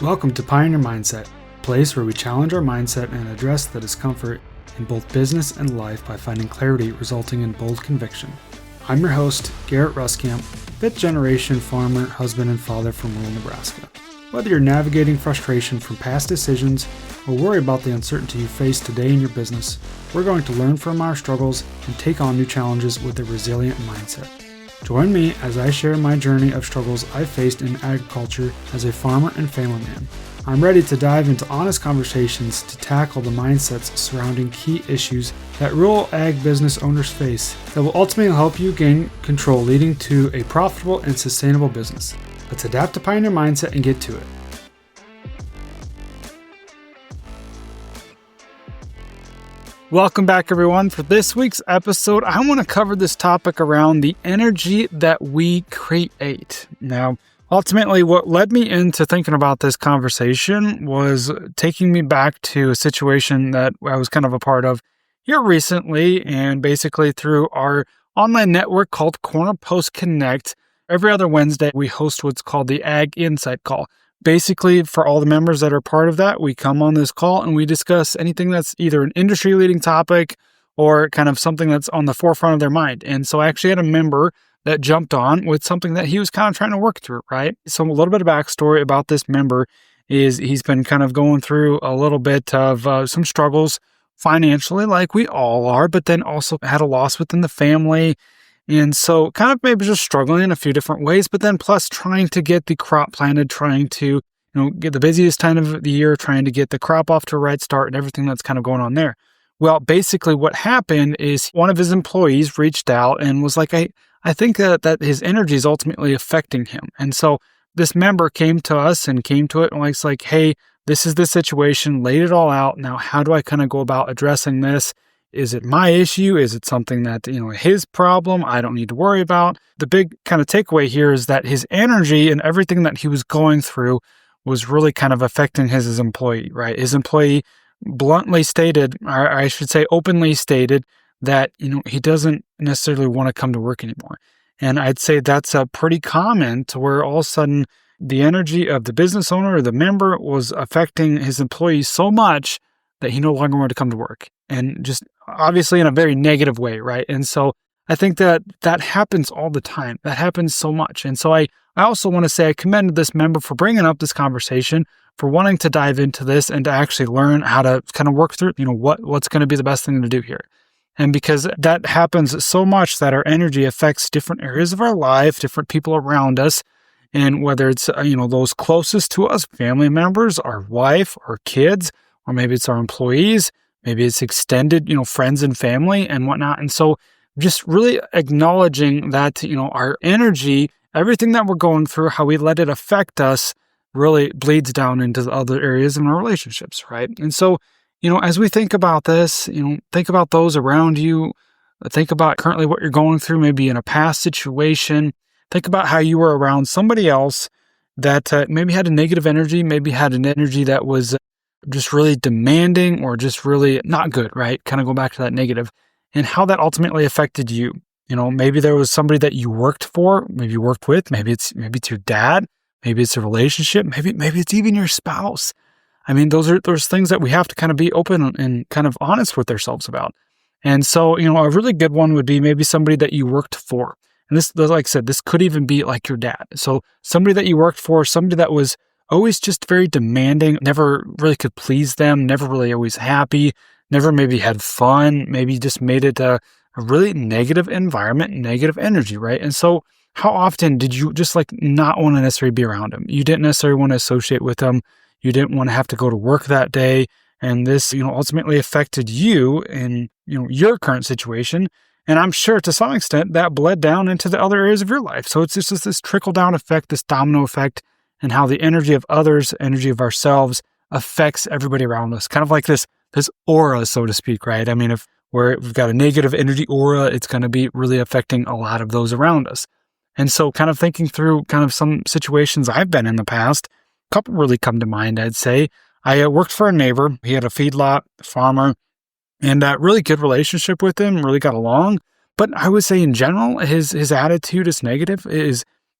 Welcome to Pioneer Mindset, a place where we challenge our mindset and address the discomfort in both business and life by finding clarity resulting in bold conviction. I'm your host, Garrett Ruskamp, fifth generation farmer, husband, and father from rural Nebraska. Whether you're navigating frustration from past decisions or worry about the uncertainty you face today in your business, we're going to learn from our struggles and take on new challenges with a resilient mindset. Join me as I share my journey of struggles I faced in agriculture as a farmer and family man. I'm ready to dive into honest conversations to tackle the mindsets surrounding key issues that rural ag business owners face that will ultimately help you gain control, leading to a profitable and sustainable business. Let's adapt to Pioneer Mindset and get to it. Welcome back, everyone. For this week's episode, I want to cover this topic around the energy that we create. Now, ultimately, what led me into thinking about this conversation was taking me back to a situation that I was kind of a part of here recently, and basically through our online network called Corner Post Connect. Every other Wednesday, we host what's called the Ag Insight Call. Basically, for all the members that are part of that, we come on this call and we discuss anything that's either an industry-leading topic or kind of something that's on the forefront of their mind. And so I actually had a member that jumped on with something that he was kind of trying to work through, right? So a little bit of backstory about this member is he's been kind of going through a little bit of some struggles financially, like we all are, but then also had a loss within the family. And so kind of maybe just struggling in a few different ways, but then plus trying to get the crop planted, trying to, get the busiest time of the year, trying to get the crop off to a right start and everything that's kind of going on there. Well, basically what happened is one of his employees reached out and was like, I think that his energy is ultimately affecting him. And so this member came to us and came to it and was like, hey, this is the situation, laid it all out. Now, how do I kind of go about addressing this? Is it my issue? Is it something that, his problem I don't need to worry about? The big kind of takeaway here is that his energy and everything that he was going through was really kind of affecting his employee, right? His employee bluntly stated, or I should say openly stated, that, he doesn't necessarily want to come to work anymore. And I'd say that's pretty common to where all of a sudden the energy of the business owner or the member was affecting his employees so much that he no longer wanted to come to work, and just obviously in a very negative way, right? And so I think that happens all the time. That happens so much. And so I also want to say I commend this member for bringing up this conversation, for wanting to dive into this and to actually learn how to kind of work through, what's going to be the best thing to do here. And because that happens so much that our energy affects different areas of our life, different people around us, and whether it's, those closest to us, family members, our wife, our kids, or maybe it's our employees, maybe it's extended, friends and family and whatnot. And so just really acknowledging that, our energy, everything that we're going through, how we let it affect us really bleeds down into the other areas in our relationships, right? And so, as we think about this, think about those around you, think about currently what you're going through, maybe in a past situation, think about how you were around somebody else that maybe had a negative energy, maybe had an energy that was just really demanding or just really not good, right? Kind of go back to that negative, and how that ultimately affected you. Maybe there was somebody that you worked for, maybe you worked with, maybe it's your dad, maybe it's a relationship, maybe it's even your spouse. I mean, those things that we have to kind of be open and kind of honest with ourselves about. And so, a really good one would be maybe somebody that you worked for. And this, like I said, this could even be like your dad. So somebody that you worked for, somebody that was always just very demanding, never really could please them, never really always happy, never maybe had fun, maybe just made it a really negative environment, negative energy, right? And so how often did you just not want to necessarily be around them? You didn't necessarily want to associate with them. You didn't want to have to go to work that day. And this, ultimately affected you in, your current situation. And I'm sure to some extent that bled down into the other areas of your life. So it's just this trickle down effect, this domino effect, and how the energy of others, energy of ourselves affects everybody around us. Kind of like this aura, so to speak, right? I mean, if we've got a negative energy aura, it's going to be really affecting a lot of those around us. And so kind of thinking through kind of some situations I've been in the past, a couple really come to mind, I'd say. I worked for a neighbor. He had a feedlot, farmer, and a really good relationship with him, really got along. But I would say in general, his attitude is negative.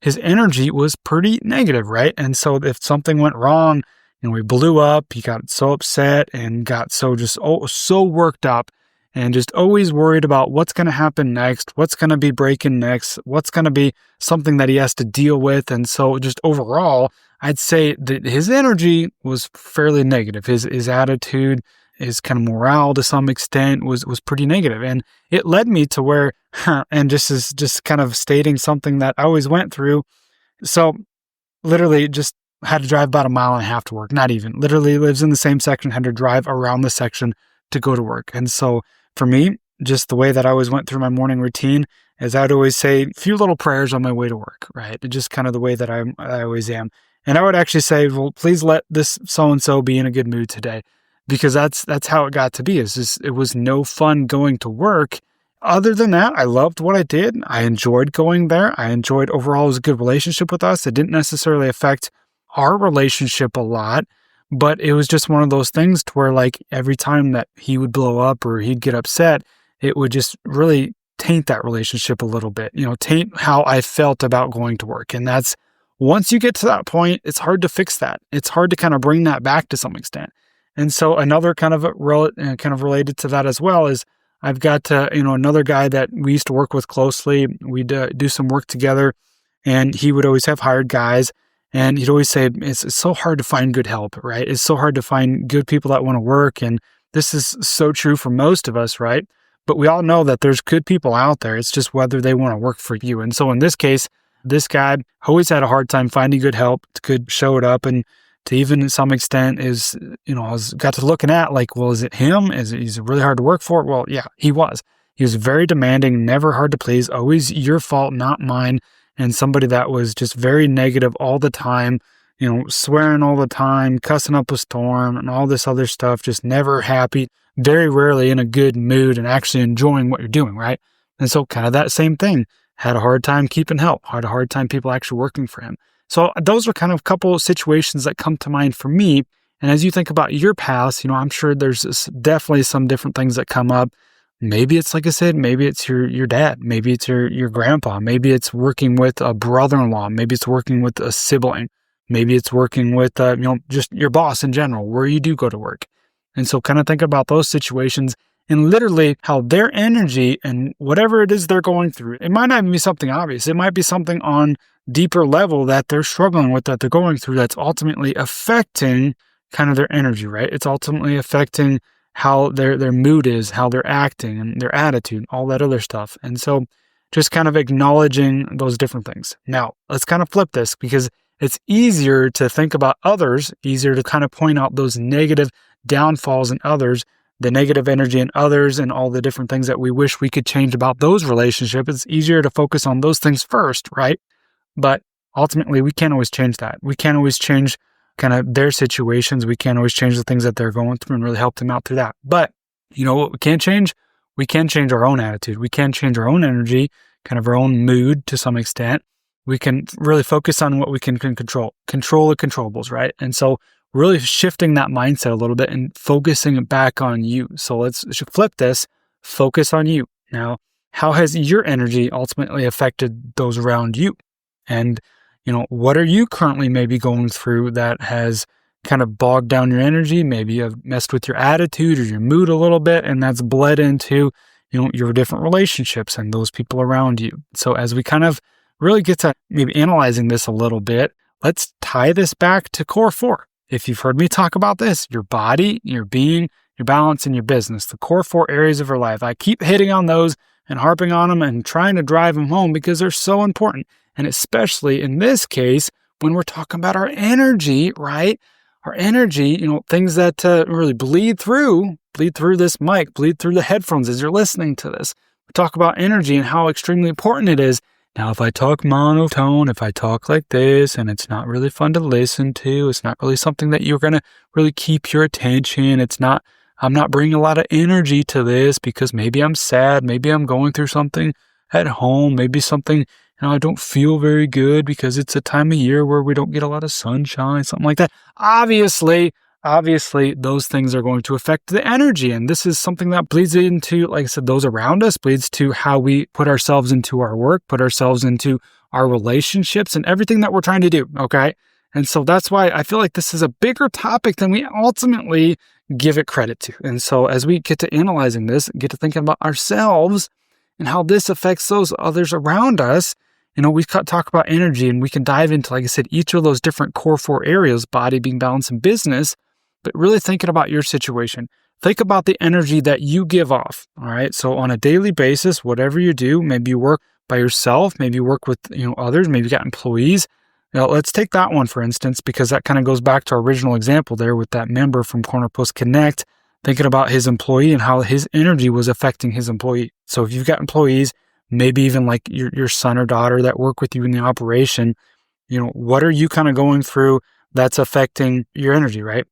his energy was pretty negative, right? And so if something went wrong and we blew up, he got so upset and got so worked up and just always worried about what's going to happen next, what's going to be breaking next, what's going to be something that he has to deal with. And so just overall, I'd say that his energy was fairly negative. His attitude, his kind of morale to some extent was pretty negative. And it led me to where, and just kind of stating something that I always went through. So literally just had to drive about 1.5 miles to work. Not even. Literally lives in the same section, had to drive around the section to go to work. And so for me, just the way that I always went through my morning routine is I'd always say a few little prayers on my way to work, right? Just kind of the way that I always am. And I would actually say, well, please let this so-and-so be in a good mood today, because that's how it got to be. It was no fun going to work. Other than that, I loved what I did. I enjoyed going there. I enjoyed overall, it was a good relationship with us. It didn't necessarily affect our relationship a lot, but it was just one of those things to where like every time that he would blow up or he'd get upset, it would just really taint that relationship a little bit, taint how I felt about going to work. And that's, once you get to that point, it's hard to fix that. It's hard to kind of bring that back to some extent. And so another kind of related to that as well is I've got another guy that we used to work with closely. We'd do some work together, and he would always have hired guys, and he'd always say it's so hard to find good help, right? It's so hard to find good people that want to work, and this is so true for most of us, right? But we all know that there's good people out there. It's just whether they want to work for you. And so in this case, this guy always had a hard time finding good help, could show it up, and to even to some extent is, I got to looking at like, well, is it him? He's really hard to work for? Well, yeah, he was. He was very demanding, never hard to please, always your fault, not mine. And somebody that was just very negative all the time, swearing all the time, cussing up a storm and all this other stuff, just never happy, very rarely in a good mood and actually enjoying what you're doing, right? And so kind of that same thing, had a hard time keeping help, had a hard time people actually working for him. So those are kind of a couple of situations that come to mind for me. And as you think about your past, I'm sure there's definitely some different things that come up. Maybe it's, like I said, maybe it's your dad, maybe it's your grandpa, maybe it's working with a brother-in-law, maybe it's working with a sibling, maybe it's working with, just your boss in general, where you do go to work. And so kind of think about those situations and literally how their energy and whatever it is they're going through, it might not even be something obvious. It might be something on deeper level that they're struggling with, that they're going through, that's ultimately affecting kind of their energy, right? It's ultimately affecting how their mood is, how they're acting and their attitude, all that other stuff. And so just kind of acknowledging those different things. Now, let's kind of flip this, because it's easier to think about others, easier to kind of point out those negative downfalls in others, the negative energy in others, and all the different things that we wish we could change about those relationships. It's easier to focus on those things first, right? But ultimately, we can't always change that. We can't always change kind of their situations. We can't always change the things that they're going through and really help them out through that. But you know what we can change? We can change our own attitude. We can change our own energy, kind of our own mood to some extent. We can really focus on what we can control the controllables, right? And so really shifting that mindset a little bit and focusing it back on you. So let's flip this, focus on you. Now, how has your energy ultimately affected those around you? And, what are you currently maybe going through that has kind of bogged down your energy? Maybe you've messed with your attitude or your mood a little bit, and that's bled into, your different relationships and those people around you. So as we kind of really get to maybe analyzing this a little bit, let's tie this back to core 4. If you've heard me talk about this, your body, your being, your balance, and your business, the core 4 areas of your life. I keep hitting on those and harping on them and trying to drive them home because they're so important. And especially in this case, when we're talking about our energy, right? Our energy, things that really bleed through this mic, bleed through the headphones as you're listening to this. We talk about energy and how extremely important it is. Now, if I talk monotone, if I talk like this, and it's not really fun to listen to, it's not really something that you're going to really keep your attention. I'm not bringing a lot of energy to this because maybe I'm sad, maybe I'm going through something at home, maybe something, I don't feel very good because it's a time of year where we don't get a lot of sunshine, something like that. Obviously, obviously those things are going to affect the energy. And this is something that bleeds into, like I said, those around us, bleeds to how we put ourselves into our work, put ourselves into our relationships and everything that we're trying to do. Okay. And so that's why I feel like this is a bigger topic than we ultimately give it credit to. And so as we get to analyzing this, get to thinking about ourselves and how this affects those others around us, we talk about energy, and we can dive into, like I said, each of those different core 4 areas, body, being, balance, and business, but really thinking about your situation. Think about the energy that you give off. All right. So on a daily basis, whatever you do, maybe you work by yourself, maybe you work with, others, maybe you got employees. Let's take that one, for instance, because that kind of goes back to our original example there with that member from Corner Post Connect, thinking about his employee and how his energy was affecting his employee. So if you've got employees, maybe even like your son or daughter that work with you in the operation, what are you kind of going through that's affecting your energy, right?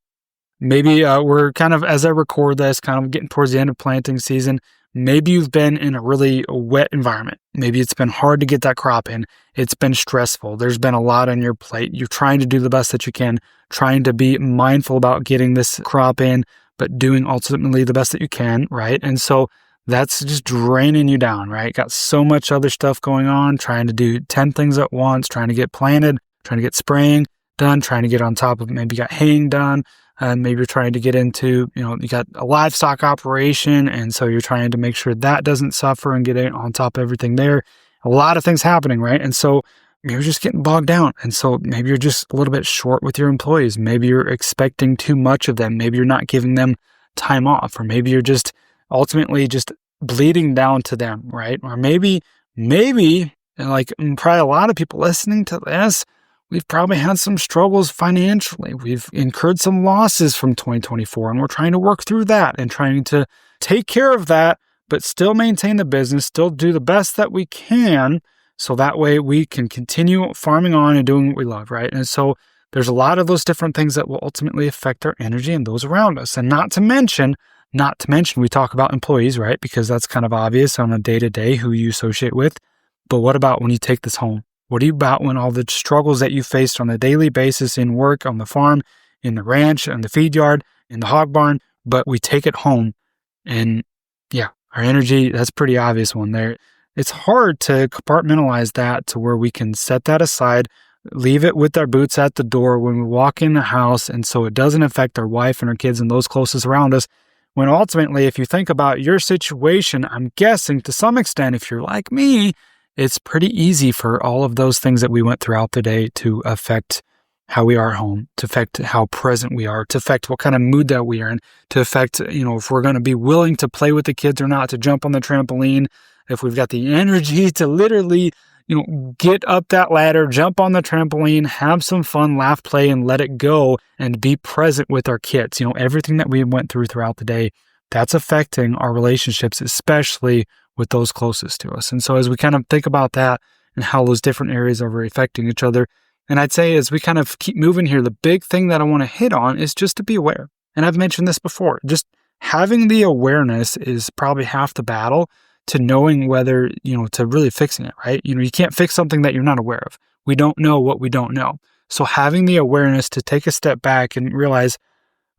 Maybe we're kind of, as I record this, kind of getting towards the end of planting season. Maybe you've been in a really wet environment. Maybe it's been hard to get that crop in. It's been stressful. There's been a lot on your plate. You're trying to do the best that you can, trying to be mindful about getting this crop in, but doing ultimately the best that you can, right? And so that's just draining you down, right? Got so much other stuff going on, trying to do 10 things at once, trying to get planted, trying to get spraying done, trying to get on top of, maybe you got haying done, and maybe you're trying to get into, you got a livestock operation, and so you're trying to make sure that doesn't suffer and get on top of everything there. A lot of things happening, right? And so maybe you're just getting bogged down. And so maybe you're just a little bit short with your employees. Maybe you're expecting too much of them. Maybe you're not giving them time off, or maybe you're just ultimately just bleeding down to them, right? Or maybe, like probably a lot of people listening to this, we've probably had some struggles financially. We've incurred some losses from 2024, and we're trying to work through that and trying to take care of that, but still maintain the business, still do the best that we can, so that way we can continue farming on and doing what we love, right? And so there's a lot of those different things that will ultimately affect our energy and those around us. And not to mention, we talk about employees, right? Because that's kind of obvious on a day-to-day who you associate with. But what about when you take this home? What about when all the struggles that you faced on a daily basis in work, on the farm, in the ranch, in the feed yard, in the hog barn, but we take it home, and our energy, that's pretty obvious one there. It's hard to compartmentalize that to where we can set that aside, leave it with our boots at the door when we walk in the house, and so it doesn't affect our wife and our kids and those closest around us. When ultimately, if you think about your situation, I'm guessing to some extent, if you're like me, it's pretty easy for all of those things that we went throughout the day to affect how we are at home, to affect how present we are, to affect what kind of mood that we are in, to affect, if we're going to be willing to play with the kids or not, to jump on the trampoline, if we've got the energy to literally, get up that ladder, jump on the trampoline, have some fun, laugh, play, and let it go, and be present with our kids. Everything that we went throughout the day, that's affecting our relationships, especially with those closest to us. And so as we kind of think about that and how those different areas are affecting each other, and I'd say as we kind of keep moving here, the big thing that I want to hit on is just to be aware. And I've mentioned this before, just having the awareness is probably half the battle to knowing whether, to really fixing it, right? You can't fix something that you're not aware of. We don't know what we don't know. So having the awareness to take a step back and realize,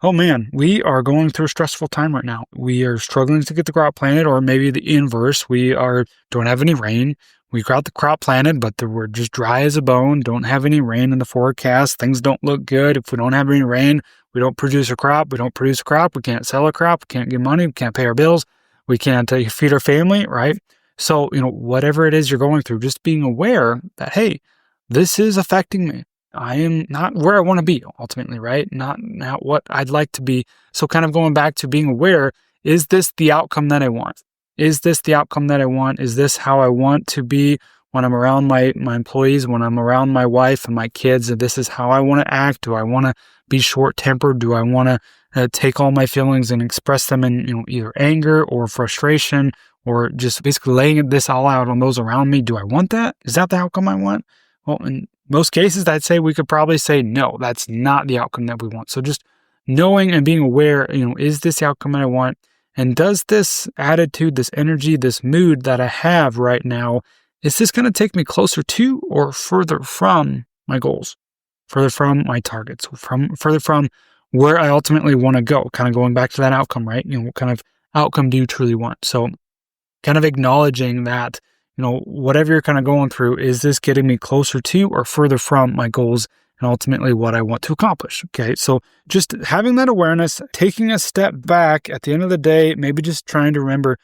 oh man, we are going through a stressful time right now. We are struggling to get the crop planted, or maybe the inverse. Don't have any rain. We got the crop planted, but we're just dry as a bone. Don't have any rain in the forecast. Things don't look good. If we don't have any rain, we don't produce a crop. We don't produce a crop. We can't sell a crop. We can't get money. We can't pay our bills. We can't feed our family, right? So, whatever it is you're going through, just being aware that, hey, this is affecting me. I am not where I want to be ultimately, right? Not what I'd like to be. So kind of going back to being aware, is this the outcome that I want? Is this the outcome that I want? Is this how I want to be when I'm around my employees, when I'm around my wife and my kids? And this is how I want to act. Do I want to be short-tempered? Do I want to take all my feelings and express them in either anger or frustration, or just basically laying this all out on those around me? Do I want that? Is that the outcome I want? Well, in most cases, I'd say we could probably say, no, that's not the outcome that we want. So just knowing and being aware, is this the outcome I want? And does this attitude, this energy, this mood that I have right now, is this going to take me closer to or further from my goals, further from my targets, further from where I ultimately want to go, kind of going back to that outcome, right? What kind of outcome do you truly want? So kind of acknowledging that, whatever you're kind of going through, is this getting me closer to or further from my goals and ultimately what I want to accomplish? Okay. So just having that awareness, taking a step back at the end of the day, maybe just trying to remember,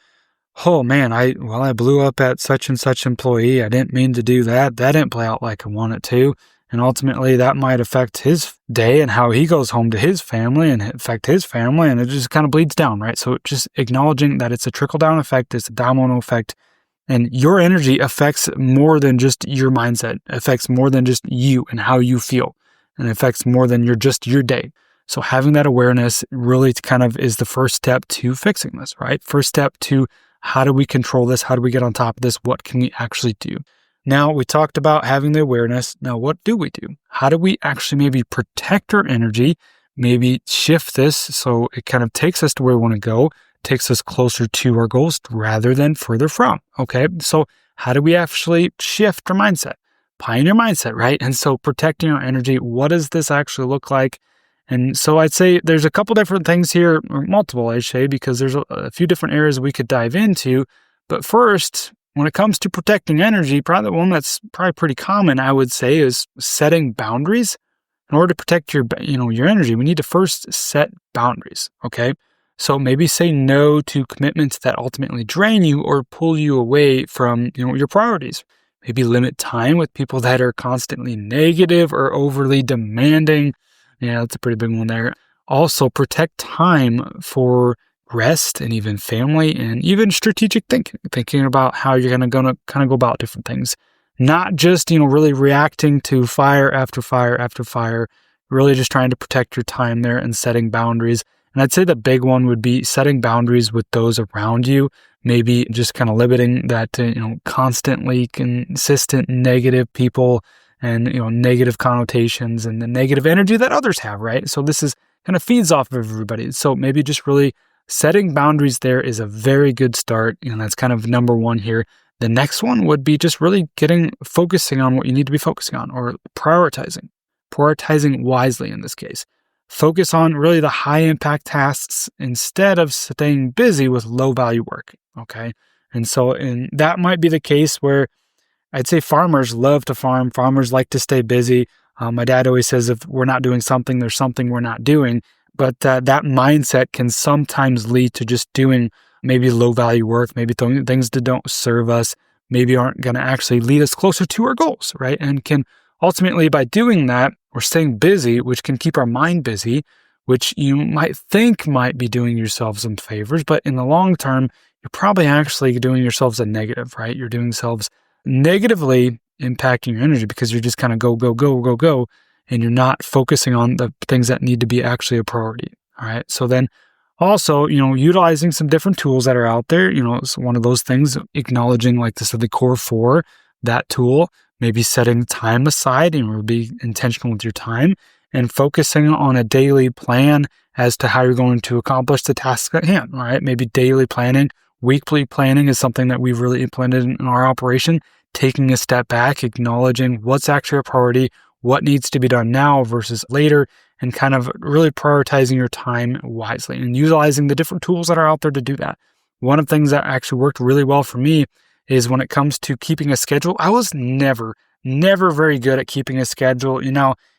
oh man, I blew up at such and such employee. I didn't mean to do that. That didn't play out like I wanted to. And ultimately that might affect his day and how he goes home to his family and affect his family. And it just kind of bleeds down, right? So just acknowledging that it's a trickle down effect, it's a domino effect, and your energy affects more than just your mindset, affects more than just you and how you feel, and affects more than your day. So having that awareness really kind of is the first step to fixing this, right? First step to how do we control this? How do we get on top of this? What can we actually do? Now, we talked about having the awareness. Now, what do we do? How do we actually maybe protect our energy, maybe shift this so it kind of takes us to where we want to go, takes us closer to our goals rather than further from? Okay, so how do we actually shift our mindset? Pioneer mindset, right? And so protecting our energy, what does this actually look like? And so I'd say there's a couple different things here, or multiple, I'd say, because there's a few different areas we could dive into. But first, when it comes to protecting energy, probably the one that's probably pretty common, I would say, is setting boundaries. In order to protect your energy, we need to first set boundaries, okay? So maybe say no to commitments that ultimately drain you or pull you away from, your priorities. Maybe limit time with people that are constantly negative or overly demanding. Yeah, that's a pretty big one there. Also, protect time for rest and even family and even strategic thinking about how you're going to kind of go about different things. Not just, really reacting to fire after fire after fire, really just trying to protect your time there and setting boundaries. And I'd say the big one would be setting boundaries with those around you, maybe just kind of limiting that to, constantly consistent negative people and, negative connotations and the negative energy that others have, right? So this is kind of feeds off of everybody. So maybe just really setting boundaries there is a very good start. That's kind of number one here. The next one would be just really focusing on what you need to be focusing on, or prioritizing wisely in this case. Focus on really the high impact tasks instead of staying busy with low value work. Okay. And that might be the case where I'd say farmers love to farm. Farmers like to stay busy. My dad always says if we're not doing something, there's something we're not doing. But that mindset can sometimes lead to just doing maybe low value work, maybe things that don't serve us, maybe aren't going to actually lead us closer to our goals, right? And can ultimately, by doing that, we're staying busy, which can keep our mind busy, which you might think might be doing yourself some favors, but in the long term, you're probably actually doing yourselves a negative, right? You're doing yourselves negatively impacting your energy because you're just kind of go, and you're not focusing on the things that need to be actually a priority. All right. So then also, utilizing some different tools that are out there, it's one of those things, acknowledging like this, the core four, that tool, maybe setting time aside and be intentional with your time and focusing on a daily plan as to how you're going to accomplish the tasks at hand. All right. Maybe daily planning, weekly planning is something that we've really implemented in our operation, taking a step back, acknowledging what's actually a priority, what needs to be done now versus later, and kind of really prioritizing your time wisely and utilizing the different tools that are out there to do that. One of the things that actually worked really well for me is when it comes to keeping a schedule. I was never very good at keeping a schedule.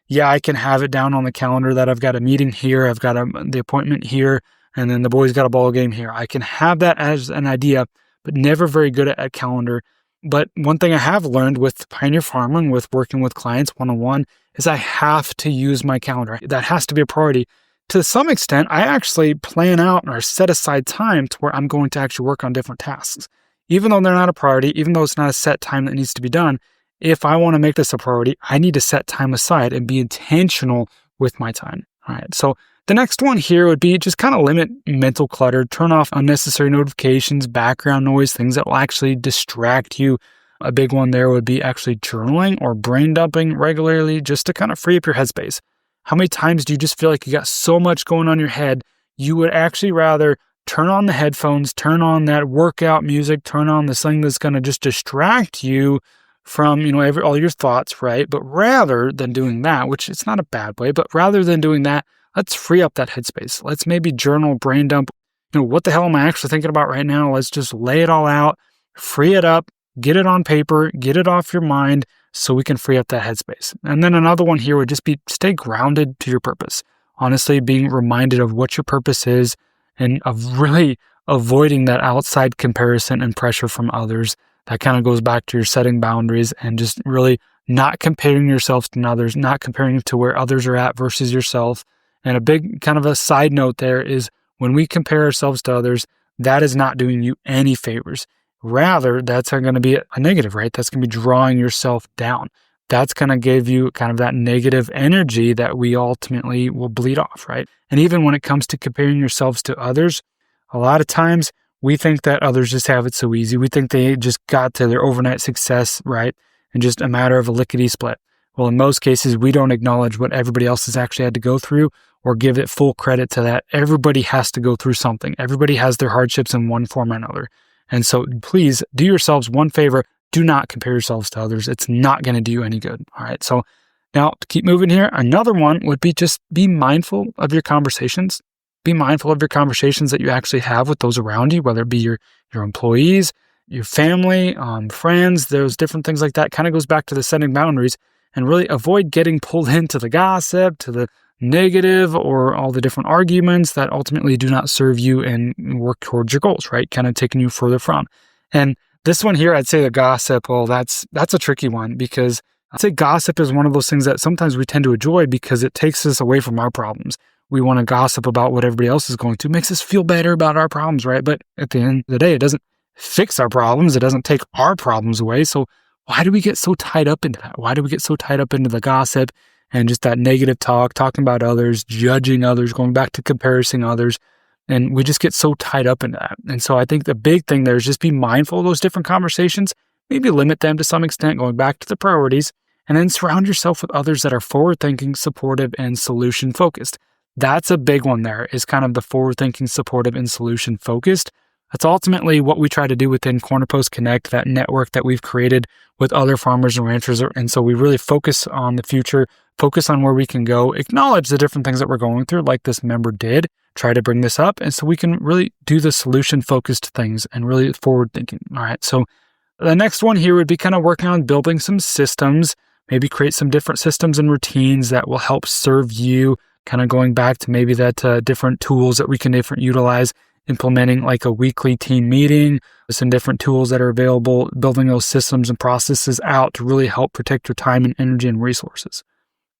Yeah, I can have it down on the calendar that I've got a meeting here, I've got the appointment here, and then the boys got a ball game here. I can have that as an idea, but never very good at calendar. But one thing I have learned with Pioneer Farming, with working with clients one-on-one, is I have to use my calendar. That has to be a priority. To some extent, I actually plan out or set aside time to where I'm going to actually work on different tasks. Even though they're not a priority, even though it's not a set time that needs to be done, if I want to make this a priority, I need to set time aside and be intentional with my time. All right. So the next one here would be just kind of limit mental clutter, turn off unnecessary notifications, background noise, things that will actually distract you. A big one there would be actually journaling or brain dumping regularly just to kind of free up your headspace. How many times do you just feel like you got so much going on in your head, you would actually rather turn on the headphones, turn on that workout music, turn on this thing that's going to just distract you from, all your thoughts, right? But rather than doing that, which it's not a bad way, but rather than doing that, let's free up that headspace. Let's maybe journal, brain dump. What the hell am I actually thinking about right now? Let's just lay it all out, free it up, get it on paper, get it off your mind so we can free up that headspace. And then another one here would just be stay grounded to your purpose. Honestly, being reminded of what your purpose is and of really avoiding that outside comparison and pressure from others. That kind of goes back to your setting boundaries and just really not comparing yourself to others, not comparing to where others are at versus yourself. And a big kind of a side note there is when we compare ourselves to others, that is not doing you any favors. Rather, that's going to be a negative, right? That's going to be drawing yourself down. That's going to give you kind of that negative energy that we ultimately will bleed off, right? And even when it comes to comparing yourselves to others, a lot of times we think that others just have it so easy. We think they just got to their overnight success, right? And just a matter of a lickety split. Well, in most cases, we don't acknowledge what everybody else has actually had to go through or give it full credit to that. Everybody has to go through something. Everybody has their hardships in one form or another. And so please do yourselves one favor. Do not compare yourselves to others. It's not going to do you any good. All right. So now to keep moving here, another one would be just be mindful of your conversations. Be mindful of your conversations that you actually have with those around you, whether it be your employees, your family, friends, those different things like that. Kind of goes back to the setting boundaries and really avoid getting pulled into the gossip, to the negative, or all the different arguments that ultimately do not serve you and work towards your goals, right? Kind of taking you further from. And this one here, I'd say the gossip, well, that's a tricky one because I'd say gossip is one of those things that sometimes we tend to enjoy because it takes us away from our problems. We want to gossip about what everybody else is going through. It makes us feel better about our problems, right? But at the end of the day, it doesn't fix our problems. It doesn't take our problems away. So why do we get so tied up into that? Why do we get so tied up into the gossip and just that negative talk, talking about others, judging others, going back to comparing others? And we just get so tied up in that. And so I think the big thing there is just be mindful of those different conversations, maybe limit them to some extent, going back to the priorities, and then surround yourself with others that are forward-thinking, supportive, and solution-focused. That's a big one there, is kind of the forward-thinking, supportive, and solution-focused. That's ultimately what we try to do within Corner Post Connect, that network that we've created with other farmers and ranchers. And so we really focus on the future, focus on where we can go, acknowledge the different things that we're going through, like this member did, try to bring this up. And so we can really do the solution-focused things and really forward-thinking. All right. So the next one here would be kind of working on building some systems, maybe create some different systems and routines that will help serve you, kind of going back to maybe that different tools that we can utilize, implementing like a weekly team meeting, some different tools that are available, building those systems and processes out to really help protect your time and energy and resources.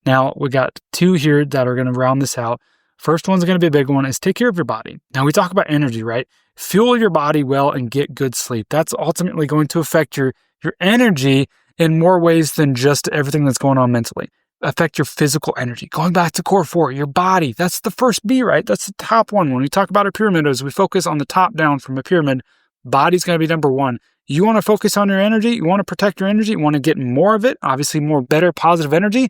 Now, we got two here that are going to round this out. First one's going to be a big one, is take care of your body. Now, we talk about energy, right? Fuel your body well and get good sleep. That's ultimately going to affect your energy in more ways than just everything that's going on mentally. Affect your physical energy. Going back to core 4, your body. That's the first B, right? That's the top one. When we talk about a pyramid, as we focus on the top down from a pyramid, body's going to be number 1. You want to focus on your energy. You want to protect your energy. You want to get more of it. Obviously, more better, positive energy.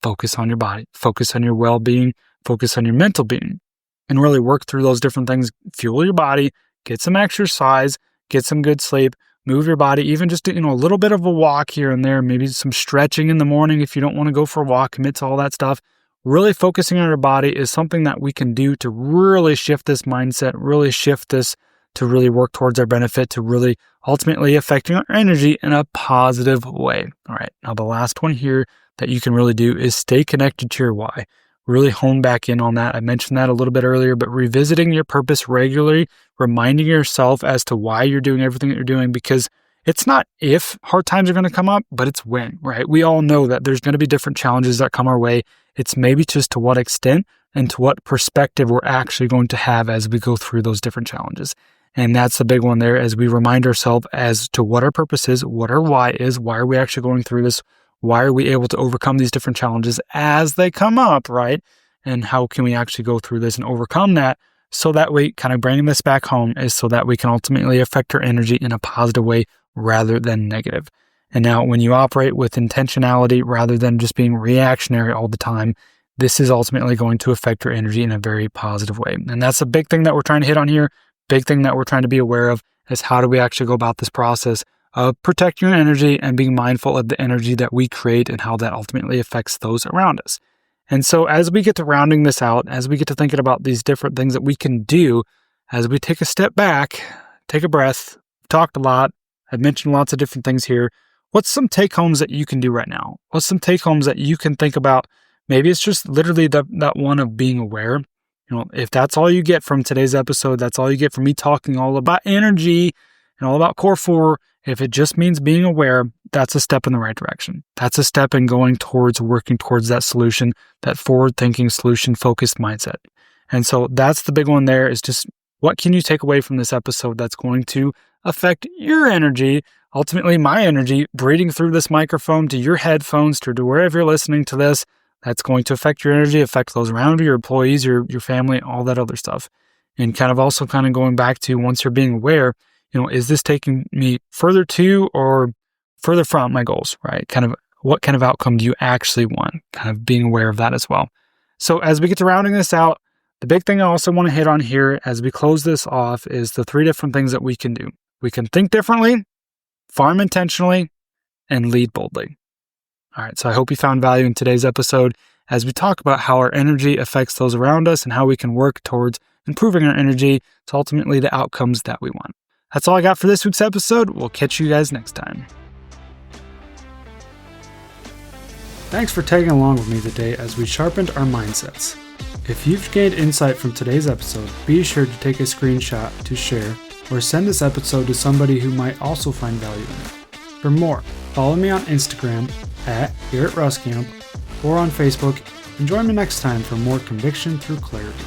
Focus on your body. Focus on your well-being. Focus on your mental being. And really work through those different things. Fuel your body. Get some exercise. Get some good sleep. Move your body, even just a little bit of a walk here and there, maybe some stretching in the morning if you don't want to go for a walk, commit to all that stuff. Really focusing on your body is something that we can do to really shift this mindset, really shift this to really work towards our benefit, to really ultimately affecting our energy in a positive way. All right, now the last one here that you can really do is stay connected to your why. Really hone back in on that. I mentioned that a little bit earlier, but revisiting your purpose regularly, reminding yourself as to why you're doing everything that you're doing, because it's not if hard times are going to come up, but it's when, right? We all know that there's going to be different challenges that come our way. It's maybe just to what extent and to what perspective we're actually going to have as we go through those different challenges. And that's the big one there, as we remind ourselves as to what our purpose is, what our why is, why are we actually going through this? Why are we able to overcome these different challenges as they come up, right? And how can we actually go through this and overcome that, so that way, kind of bringing this back home, is so that we can ultimately affect our energy in a positive way rather than negative. And now when you operate with intentionality rather than just being reactionary all the time, this is ultimately going to affect your energy in a very positive way. And that's a big thing that we're trying to hit on here, big thing that we're trying to be aware of, is how do we actually go about this process of protecting your energy and being mindful of the energy that we create and how that ultimately affects those around us. And so as we get to rounding this out, as we get to thinking about these different things that we can do, as we take a step back, take a breath, talked a lot, I've mentioned lots of different things here. What's some take homes that you can do right now? What's some take homes that you can think about? Maybe it's just literally that one of being aware. If that's all you get from today's episode, that's all you get from me talking all about energy and all about core 4. If it just means being aware, that's a step in the right direction. That's a step in going towards working towards that solution, that forward-thinking, solution-focused mindset. And so that's the big one there, is just what can you take away from this episode that's going to affect your energy, ultimately my energy, breathing through this microphone to your headphones, to wherever you're listening to this. That's going to affect your energy, affect those around you, your employees, your family, all that other stuff. And kind of also going back to, once you're being aware, is this taking me further to or further from my goals, right? What kind of outcome do you actually want? Kind of being aware of that as well. So as we get to rounding this out, the big thing I also want to hit on here as we close this off is the 3 different things that we can do. We can think differently, farm intentionally, and lead boldly. All right, so I hope you found value in today's episode as we talk about how our energy affects those around us and how we can work towards improving our energy to ultimately the outcomes that we want. That's all I got for this week's episode. We'll catch you guys next time. Thanks for tagging along with me today as we sharpened our mindsets. If you've gained insight from today's episode, be sure to take a screenshot to share or send this episode to somebody who might also find value in it. For more, follow me on Instagram @GarrettRuskamp or on Facebook, and join me next time for more conviction through clarity.